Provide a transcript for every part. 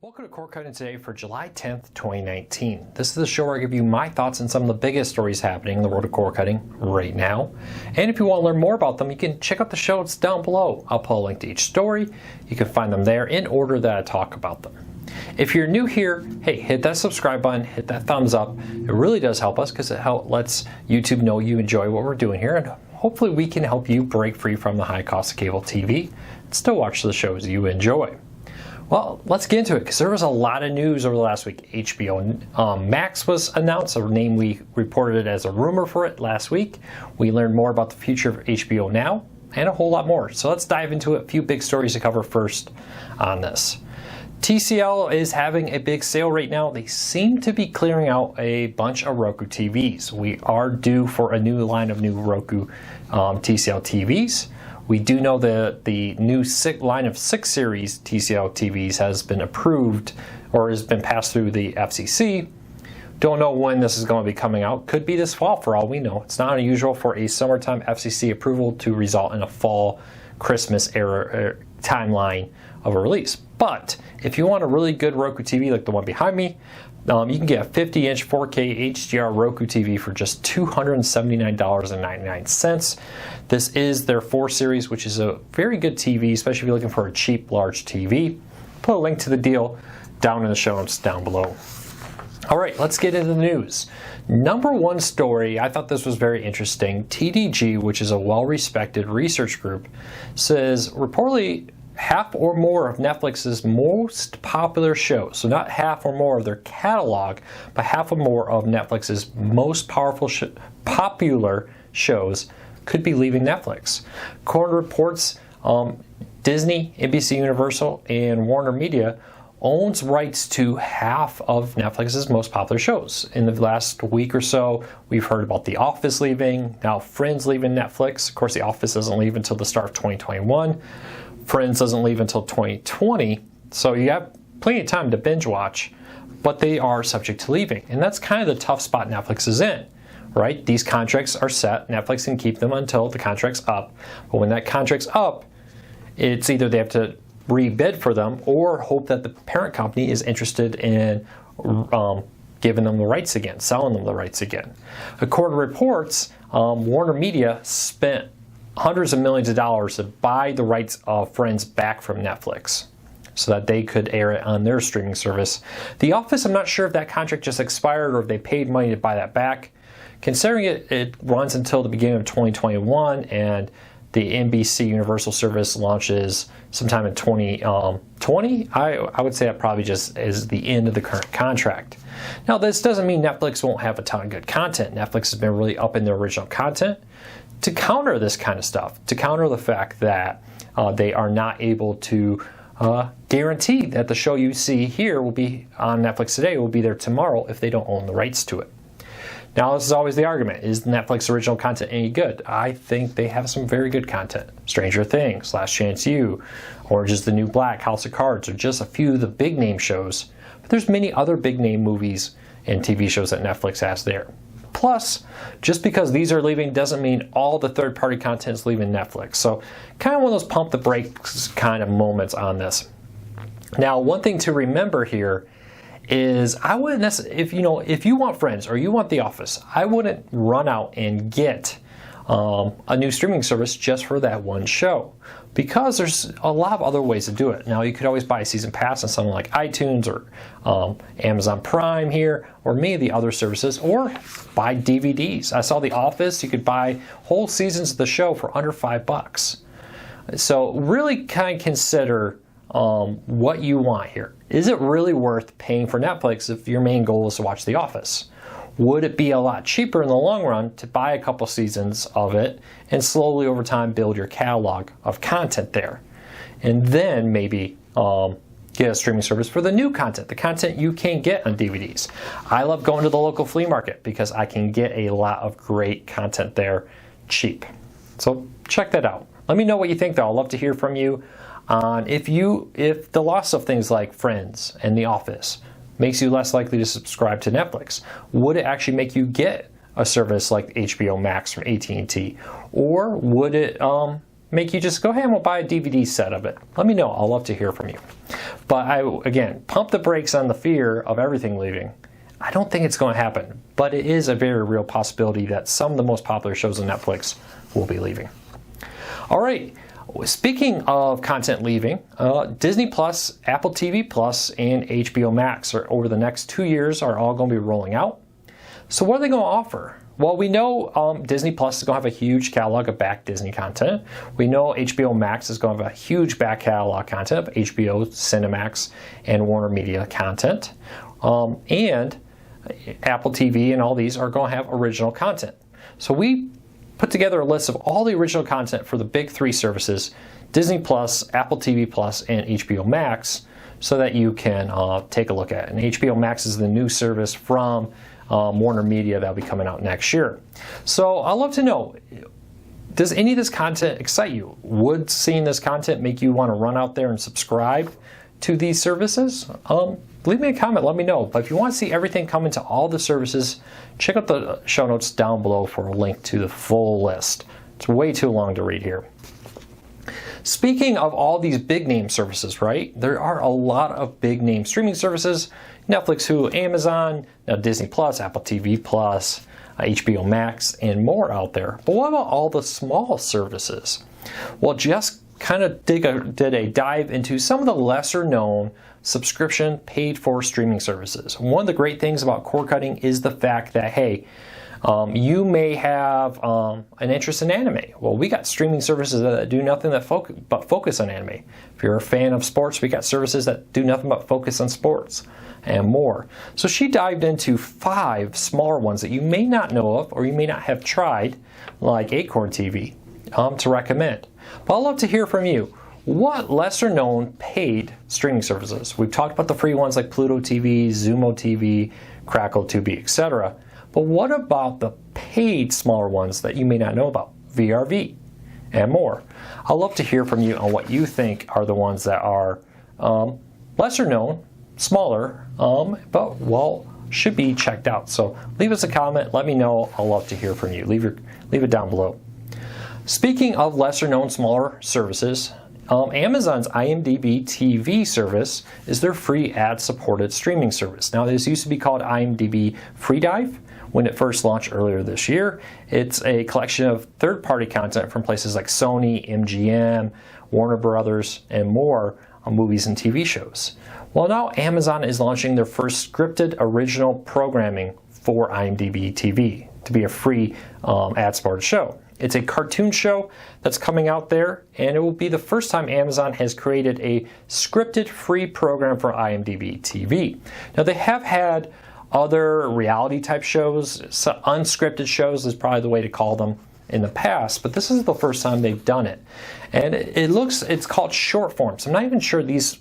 Welcome to Cord Cutting today for July 10th, 2019. This is the show where I give you my thoughts on some of the biggest stories happening in the world of cord cutting right now. And if you want to learn more about them, you can check out the show notes down below. I'll put a link to each story. You can find them there in order that I talk about them. If you're new here, hey, hit that subscribe button, hit that thumbs up. It really does help us because it lets YouTube know you enjoy what we're doing here, and hopefully we can help you break free from the high cost of cable TV and still watch the shows you enjoy. Well, let's get into it because there was a lot of news over the last week. HBO Max was announced, a name we reported it as a rumor for it last week. We learned more about the future of HBO Now and a whole lot more. So let's dive into it. A few big stories to cover first on this. TCL is having a big sale right now. They seem to be clearing out a bunch of Roku TVs. We are due for a new line of new Roku TCL TVs. We do know that the new line of 6 series TCL TVs has been approved or has been passed through the FCC. Don't know when this is going to be coming out. Could be this fall for all we know. It's not unusual for a summertime FCC approval to result in a fall Christmas era timeline of a release. But if you want a really good Roku TV like the one behind me, you can get a 50-inch 4K HDR Roku TV for just $279.99. This is their 4 series, which is a very good TV, especially if you're looking for a cheap, large TV. Put a link to the deal down in the show notes down below. All right, let's get into the news. Number one story, I thought this was very interesting. TDG, which is a well-respected research group, says reportedly half or more of Netflix's most popular shows, so not half or more of their catalog, but half or more of Netflix's most popular shows could be leaving Netflix. According to reports, Disney, NBC Universal, and Warner Media owns rights to half of Netflix's most popular shows. In the last week or so, we've heard about The Office leaving, now Friends leaving Netflix. Of course, The Office doesn't leave until the start of 2021. Friends doesn't leave until 2020, so you have plenty of time to binge watch, but they are subject to leaving. And that's kind of the tough spot Netflix is in, right? These contracts are set. Netflix can keep them until the contract's up. But when that contract's up, it's either they have to rebid for them or hope that the parent company is interested in giving them the rights again, selling them the rights again. According to reports, Warner Media spent hundreds of millions of dollars to buy the rights of Friends back from Netflix so that they could air it on their streaming service. The Office, I'm not sure if that contract just expired or if they paid money to buy that back. Considering it runs until the beginning of 2021 and the NBC Universal service launches sometime in 2020, I would say that probably just is the end of the current contract. Now, this doesn't mean Netflix won't have a ton of good content. Netflix has been really upping their original content to counter this kind of stuff, to counter the fact that they are not able to guarantee that the show you see here will be on Netflix today, will be there tomorrow if they don't own the rights to it. Now, this is always the argument. Is Netflix original content any good? I think they have some very good content. Stranger Things, Last Chance U, Orange is the New Black, House of Cards are just a few of the big name shows. But there's many other big name movies and TV shows that Netflix has there. Plus, just because these are leaving doesn't mean all the third-party content is leaving Netflix. So kind of one of those pump the brakes kind of moments on this. Now, one thing to remember here is I wouldn't necessarily, if you want Friends or you want The Office, I wouldn't run out and get a new streaming service just for that one show, because there's a lot of other ways to do it. Now, you could always buy a season pass on something like iTunes or Amazon Prime here, or many of the other services, or buy DVDs. I saw The Office, you could buy whole seasons of the show for under $5. So really kind of consider what you want here. Is it really worth paying for Netflix if your main goal is to watch The Office? Would it be a lot cheaper in the long run to buy a couple seasons of it and slowly over time build your catalog of content there? And then maybe get a streaming service for the new content, the content you can't get on DVDs. I love going to the local flea market because I can get a lot of great content there cheap. So check that out. Let me know what you think though. I'd love to hear from you on if the loss of things like Friends and The Office makes you less likely to subscribe to Netflix. Would it actually make you get a service like HBO Max from AT&T? Or would it make you just go ahead and we'll buy a DVD set of it? Let me know. I'll love to hear from you. But again, pump the brakes on the fear of everything leaving. I don't think it's going to happen, but it is a very real possibility that some of the most popular shows on Netflix will be leaving. All right, speaking of content leaving, Disney Plus, Apple TV Plus, and HBO Max over the next 2 years are all going to be rolling out. So what are they going to offer? Well, we know Disney Plus is going to have a huge catalog of back Disney content. We know HBO Max is going to have a huge back catalog content of HBO, Cinemax, and Warner Media content. And Apple TV and all these are going to have original content. So we put together a list of all the original content for the big 3 services, Disney Plus, Apple TV Plus, and HBO Max, so that you can take a look at it. And HBO Max is the new service from Warner Media that will be coming out next year. So I'd love to know, does any of this content excite you? Would seeing this content make you want to run out there and subscribe to these services? Leave me a comment, let me know. But if you want to see everything coming to all the services, check out the show notes down below for a link to the full list. It's way too long to read here. Speaking of all these big name services, right? There are a lot of big name streaming services. Netflix, Hulu, Amazon, Disney Plus, Apple TV Plus, HBO Max, and more out there. But what about all the small services? Well, just kind of did a dive into some of the lesser known subscription paid for streaming services. One of the great things about cord cutting is the fact that, hey, you may have an interest in anime. Well, we got streaming services that do nothing but focus on anime. If you're a fan of sports, we got services that do nothing but focus on sports and more. So she dived into 5 smaller ones that you may not know of or you may not have tried, like Acorn TV, to recommend. But I'd love to hear from you. What lesser known paid streaming services? We've talked about the free ones like Pluto TV, Zumo TV, Crackle TV, etc. But what about the paid smaller ones that you may not know about? VRV and more. I'd love to hear from you on what you think are the ones that are lesser known, smaller, but well, should be checked out. So leave us a comment, let me know. I'd love to hear from you. Leave it down below. Speaking of lesser known, smaller services, Amazon's IMDb TV service is their free ad-supported streaming service. Now, this used to be called IMDb Free Dive when it first launched earlier this year. It's a collection of third-party content from places like Sony, MGM, Warner Brothers, and more on movies and TV shows. Well, now Amazon is launching their first scripted original programming for IMDb TV to be a free ad-supported show. It's a cartoon show that's coming out there, and it will be the first time Amazon has created a scripted free program for IMDb TV. Now, they have had other reality type shows, unscripted shows is probably the way to call them in the past, but this is the first time they've done it. And it's called short forms. I'm not even sure these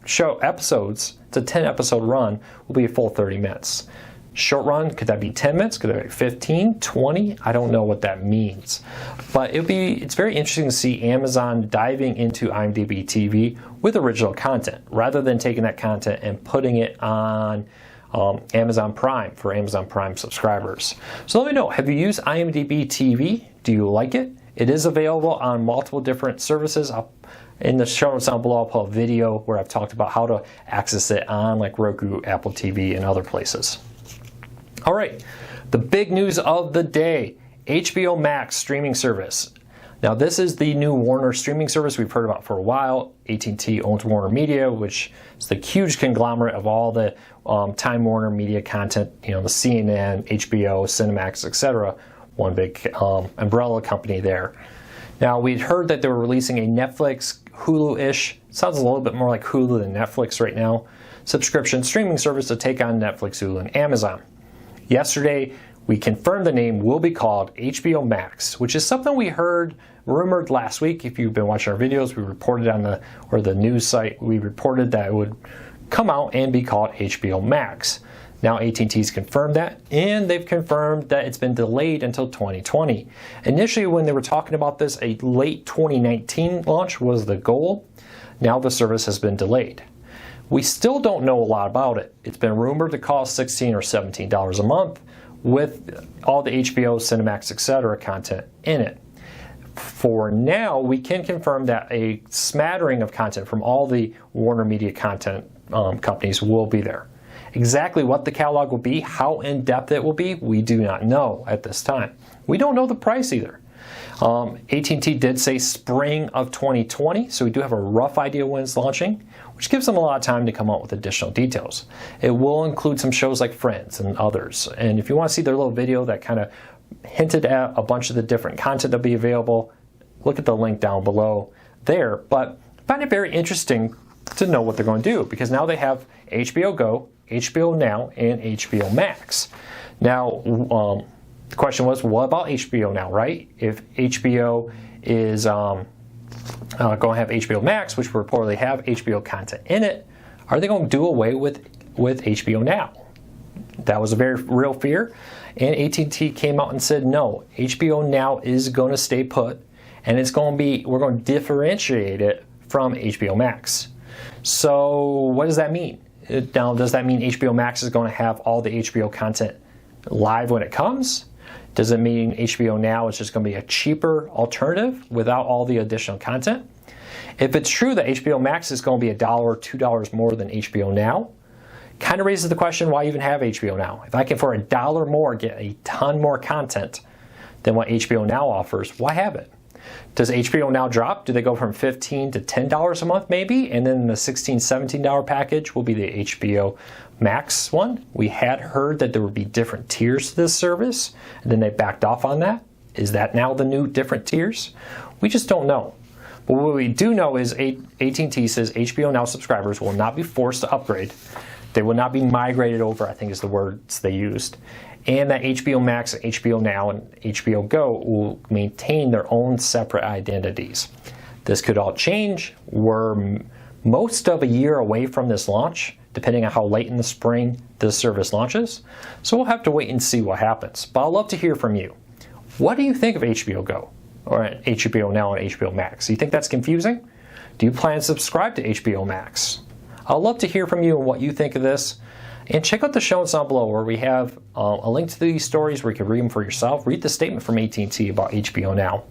show episodes, it's a 10 episode run, will be a full 30 minutes. Short run, could that be 10 minutes? Could that be 15, 20? I don't know what that means. But it's very interesting to see Amazon diving into IMDb TV with original content, rather than taking that content and putting it on Amazon Prime for Amazon Prime subscribers. So let me know, have you used IMDb TV? Do you like it? It is available on multiple different services. In the show notes down below, I'll put a video where I've talked about how to access it on like Roku, Apple TV, and other places. All right, the big news of the day, HBO Max streaming service. Now, this is the new Warner streaming service we've heard about for a while. AT&T owns Warner Media, which is the huge conglomerate of all the Time Warner Media content, the CNN, HBO, Cinemax, etc. One big umbrella company there. Now, we'd heard that they were releasing a Netflix, Hulu-ish, sounds a little bit more like Hulu than Netflix right now, subscription streaming service to take on Netflix, Hulu, and Amazon. Yesterday, we confirmed the name will be called HBO Max, which is something we heard rumored last week. If you've been watching our videos, we reported on the news site, we reported that it would come out and be called HBO Max. Now AT&T's confirmed that, and they've confirmed that it's been delayed until 2020. Initially, when they were talking about this, a late 2019 launch was the goal. Now the service has been delayed. We still don't know a lot about it. It's been rumored to cost $16 or $17 a month with all the HBO, Cinemax, etc. content in it. for now, we can confirm that a smattering of content from all the Warner Media content companies will be there. Exactly what the catalog will be, how in-depth it will be, we do not know at this time. We don't know the price either. AT&T did say spring of 2020, so we do have a rough idea when it's launching, which gives them a lot of time to come up with additional details. It will include some shows like Friends and others, and if you want to see their little video that kind of hinted at a bunch of the different content that'll be available, look at the link down below there. But I find it very interesting to know what they're going to do, because now they have HBO Go, HBO Now, and HBO Max. Now, the question was, what about HBO Now, right? If HBO is going to have HBO Max, which will reportedly have HBO content in it, are they going to do away with HBO Now? That was a very real fear, and AT&T came out and said no, HBO Now is going to stay put, and it's going to be, we're going to differentiate it from HBO Max. So what does that mean? Now, does that mean HBO Max is going to have all the HBO content live when it comes? Does it mean HBO Now is just going to be a cheaper alternative without all the additional content? If it's true that HBO Max is going to be $1 or $2 more than HBO Now, kind of raises the question, why even have HBO Now? If I can for $1 more get a ton more content than what HBO Now offers, why have it? Does HBO Now drop? Do they go from $15 to $10 a month maybe? And then the $16, $17 package will be the HBO Max one? We had heard that there would be different tiers to this service, and then they backed off on that. Is that now the new different tiers? We just don't know. But what we do know is AT&T says HBO Now subscribers will not be forced to upgrade. They will not be migrated over, I think is the words they used. And that HBO Max, HBO Now, and HBO Go will maintain their own separate identities. This could all change. We're most of a year away from this launch, depending on how late in the spring this service launches. So we'll have to wait and see what happens. But I'd love to hear from you. What do you think of HBO Go or HBO Now and HBO Max? Do you think that's confusing? Do you plan to subscribe to HBO Max? I'd love to hear from you and what you think of this. And check out the show notes down below where we have a link to these stories where you can read them for yourself. Read the statement from AT&T about HBO Now.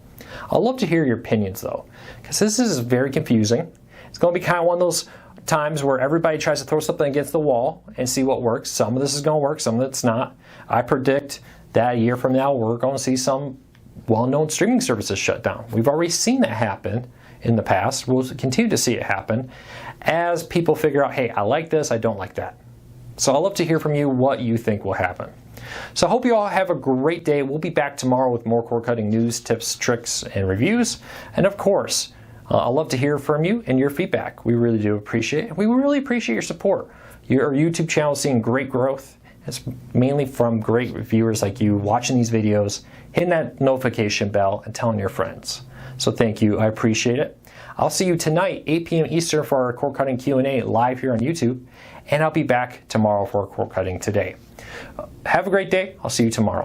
I'd love to hear your opinions though, because this is very confusing. It's going to be kind of one of those times where everybody tries to throw something against the wall and see what works. Some of this is going to work, some of it's not. I predict that a year from now we're going to see some well-known streaming services shut down. We've already seen that happen in the past. We'll continue to see it happen as people figure out, hey, I like this, I don't like that. So I'd love to hear from you what you think will happen. So I hope you all have a great day. We'll be back tomorrow with more cord-cutting news, tips, tricks, and reviews. And of course, I'd love to hear from you and your feedback. We really do appreciate it. We really appreciate your support. Your YouTube channel is seeing great growth. It's mainly from great viewers like you watching these videos, hitting that notification bell, and telling your friends. So thank you. I appreciate it. I'll see you tonight, 8 p.m. Eastern, for our cord cutting Q&A live here on YouTube. And I'll be back tomorrow for cord cutting today. Have a great day. I'll see you tomorrow.